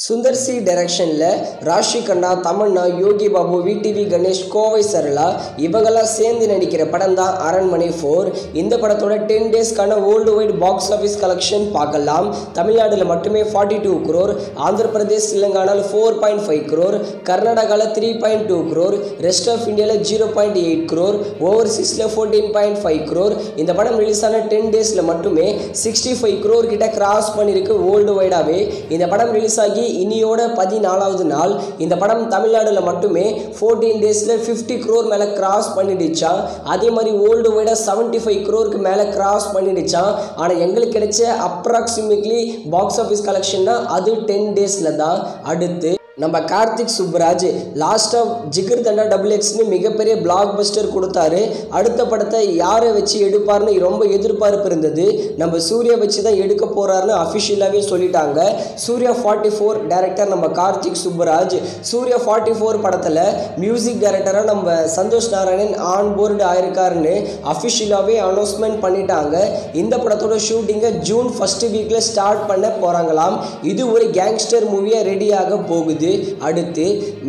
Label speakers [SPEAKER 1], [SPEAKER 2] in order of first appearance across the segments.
[SPEAKER 1] Sundar C டைரக்ஷனில் ராஷி கண்ணா, Tamannaah, Yogi Babu, VTV Ganesh, Kovai Sarala இவங்கெல்லாம் சேர்ந்து நடிக்கிற படம் தான் அரண்மனை 4. இந்த படத்தோட 10 டேஸ்க்கான worldwide box office collection பார்க்கலாம். தமிழ்நாட்டில் மட்டுமே 42 crore, ஆந்திர பிரதேஷ் தெலுங்கானாவில் 4.5 crore, கர்நாடகாவில் 3.2 crore, ரெஸ்ட் ஆஃப் இந்தியாவில் 0.8 crore, ஓவர்சீஸில் 14.5 crore. இந்த படம் ரிலீஸ் ஆன 10 டேஸில் மட்டுமே 65 crore கிட்ட கிராஸ் பண்ணியிருக்கு வேர்ல்டு வைடாகவே. இந்த படம் ரிலீஸ் ஆகி இனியோட 14வது நாள் இந்த படம் தமிழ்நாடுல மட்டுமே 14 டேஸ்ல 50 crore மேல கிராஸ் பண்ணிடுச்சா. அதே மாதிரி வேர்ல்டு வைடா 75 crore மேல கிராஸ் பண்ணிடுச்சா. ஆனா எங்களுக்கு கிடைச்ச அப்ராக்சிமேட்லி பாக்ஸ் ஆஃபீஸ் கலெக்ஷன்னா அது 10 டேஸ்ல தான். அடுத்து நம்ம கார்த்திக் சுப்புராஜ் லாஸ்ட்டாக ஜிகர் தண்டா XXன்னு மிகப்பெரிய பிளாக் பஸ்டர் கொடுத்தாரு. அடுத்த படத்தை யாரை வச்சு எடுப்பார்னு ரொம்ப எதிர்பார்ப்பு இருந்தது. நம்ம சூர்யா வச்சு தான் எடுக்க போகிறாருன்னு அஃபிஷியலாகவே சொல்லிட்டாங்க. சூர்யா 44 டைரக்டர் நம்ம கார்த்திக் சுப்புராஜ். சூர்யா 44 படத்தில் மியூசிக் டைரக்டராக நம்ம சந்தோஷ் நாராயணன் ஆன் போர்டு ஆயிருக்காருன்னு அஃபிஷியலாகவே அனௌன்ஸ்மெண்ட் பண்ணிட்டாங்க. இந்த படத்தோட ஷூட்டிங்கை ஜூன் ஃபர்ஸ்ட் வீக்கில் ஸ்டார்ட் பண்ண போகிறாங்களாம். இது ஒரு கேங்ஸ்டர் மூவியாக ரெடியாக போகுது. அடுத்து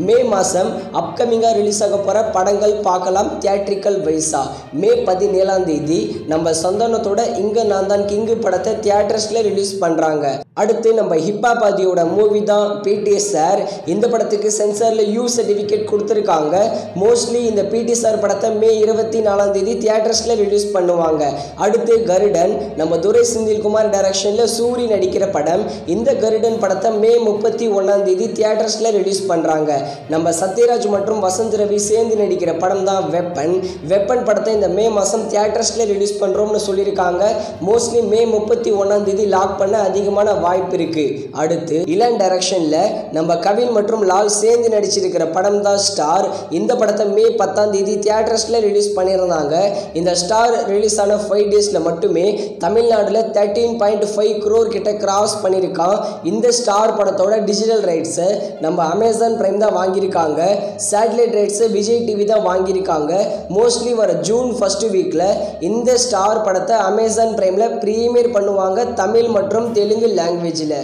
[SPEAKER 1] மே மாதம் அப்கமிங்காக ரிலீஸ் ஆக போகிற படங்கள் பார்க்கலாம். தியேட்ரிக்கல் வைஸா மே 17ஆம் தேதி நம்ம சந்தானத்தோட இங்கே நான் தான் கிங்கு படத்தை தியேட்டர்ஸில் ரிலீஸ் பண்ணுறாங்க. அடுத்து நம்ம ஹிப்பாபாதியோட மூவி தான் பிடி சார். இந்த படத்துக்கு சென்சாரில் யூ சர்டிஃபிகேட் கொடுத்துருக்காங்க. மோஸ்ட்லி இந்த பிடி சார் படத்தை மே 24ஆம் தேதி தியேட்டர்ஸில் ரிலீஸ் பண்ணுவாங்க. அடுத்து கருடன் நம்ம துரை செந்தில்குமார் டைரக்ஷனில் சூரி நடிக்கிற படம். இந்த கருடன் படத்தை மே 31ஆம் தேதி தியேட்டர்ஸில் ரிலீஸ் பண்ணுறாங்க. நம்ம சத்யராஜ் மற்றும் வசந்த் ரவி சேர்ந்து நடிக்கிற படம் தான் வெப்பன். வெப்பன் படத்தை இந்த மே மாதம் தியேட்டர்ஸில் ரிலீஸ் பண்ணுறோம்னு சொல்லியிருக்காங்க. மோஸ்ட்லி மே 31ஆம் தேதி லாக் பண்ண அதிகமான வாய்ப்பு இருக்கு. அடுத்து இளன் டைரக்ஷனில் நம்ம கவின் மற்றும் லால் சேர்ந்து நடிச்சிருக்கிற படம் தான் ஸ்டார். இந்த படத்தை மே 10ஆம் தேதி தியேட்டர்ஸில் ரிலீஸ் பண்ணியிருந்தாங்க. இந்த ஸ்டார் ரிலீஸ் ஆன 5 டேஸில் மட்டுமே தமிழ்நாட்டில் 13.5 crore கிட்ட கிராஸ் பண்ணியிருக்கான். இந்த ஸ்டார் படத்தோட டிஜிட்டல் ரைட்ஸை நம்ம அமேசான் பிரைம் தான் வாங்கியிருக்காங்க. சேட்டலைட் ரைட்ஸை விஜய் டிவி தான் வாங்கியிருக்காங்க. மோஸ்ட்லி வர ஜூன் ஃபர்ஸ்ட் வீக்கில் இந்த ஸ்டார் படத்தை அமேசான் பிரைமில் ப்ரீமியர் பண்ணுவாங்க தமிழ் மற்றும் தெலுங்கு லாங்குவேஜில்.